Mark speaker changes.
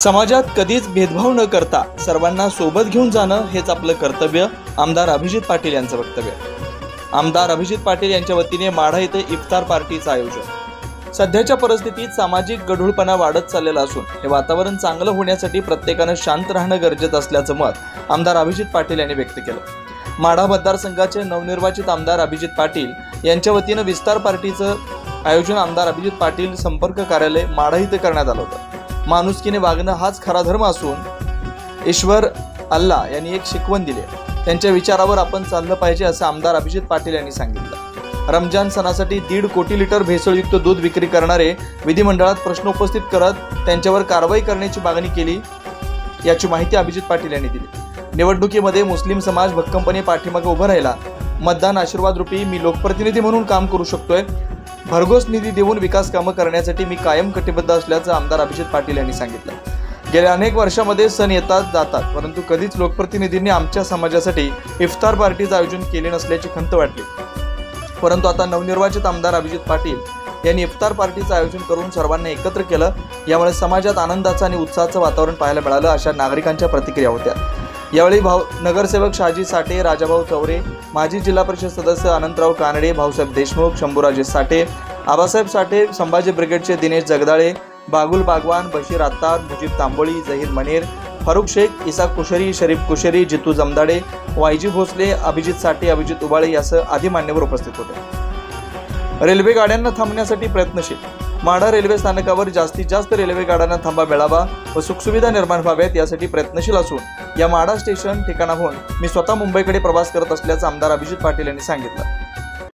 Speaker 1: समाजात कधीच भेदभाव न करता सर्वांना सोबत घेऊन जाणं हेच आपलं कर्तव्य, आमदार अभिजित पाटील यांचं वक्तव्य। आमदार अभिजित पाटील यांच्या वतीने माढा येथे इफ्तार पार्टीचं आयोजन। सध्याच्या परिस्थितीत सामाजिक गढूळपणा वाढत चाललेला असून हे वातावरण चांगलं होण्यासाठी प्रत्येकानं शांत राहणं गरजेचं असल्याचं मत आमदार अभिजित पाटील यांनी व्यक्त केलं। माढा मतदारसंघाचे नवनिर्वाचित आमदार अभिजित पाटील यांच्या वतीने विस्तार पार्टीचं आयोजन आमदार अभिजित पाटील संपर्क कार्यालय माढा येथे करण्यात आलं होतं। माणुसकीने वागणं हाच खरा धर्म असून ईश्वर अल्लाह यांनी एक शिकवण दिली, त्यांच्या विचारावर आपण चाललं पाहिजे असं आमदार अभिजित पाटील यांनी सांगितलं। रमजान सणासाठी 1.5 कोटी लिटर भेसळयुक्त दूध विक्री करणारे विधिमंडळात प्रश्न उपस्थित करत त्यांच्यावर कारवाई करण्याची मागणी केली, याची माहिती अभिजित पाटील यांनी दिली। निवडणुकीमध्ये मुस्लिम समाज भक्कमपणे पाठीमागे उभा राहिला। मतदान आशीर्वाद रूपी मी लोकप्रतिनिधी म्हणून काम करू शकतोय। भरघोस निधी देऊन विकास कामं करण्यासाठी मी कायम कटिबद्ध असल्याचं आमदार अभिजित पाटील यांनी सांगितलं। गेल्या अनेक वर्षांमध्ये सण येतात जातात, परंतु कधीच लोकप्रतिनिधींनी आमच्या समाजासाठी इफ्तार पार्टीचं आयोजन केले नसल्याची खंत वाटली, परंतु आता नवनिर्वाचित आमदार अभिजित पाटील यांनी इफ्तार पार्टीचं आयोजन करून सर्वांना एकत्र केलं। यामुळे समाजात आनंदाचं आणि उत्साहाचं वातावरण पाहायला मिळालं, अशा नागरिकांच्या प्रतिक्रिया होत्या। यावेळी नगरसेवक शहाजी साठे, राजाभाऊ चौरे, माजी जिल्हा परिषद सदस्य अनंतराव कानडे, भाऊसाहेब देशमुख, शंभूराजे साठे, आबासाहेब साठे, संभाजी ब्रिगेडचे दिनेश जगदाळे, बागुल बागवान, बशीर अत्तार, मुजीब तांबोळी, जहीर मनेर, फारुख शेख, इसाक कुशरी, शरीफ कुशरी, जितू जमदाडे, वायजी भोसले, अभिजित साठे, अभिजित उबाळे यासह आदी मान्यवर उपस्थित होते। रेल्वे गाड्यांना थांबण्यासाठी प्रयत्नशील। माढा रेल्वे स्थानकावर जास्तीत जास्त रेल्वे गाड्यांना थांबा मिळावा व सुखसुविधा निर्माण व्हाव्यात यासाठी प्रयत्नशील असून या माढा स्टेशन ठिकाणाहून मी स्वतः मुंबईकडे प्रवास करत असल्याचं आमदार अभिजित पाटील यांनी सांगितलं।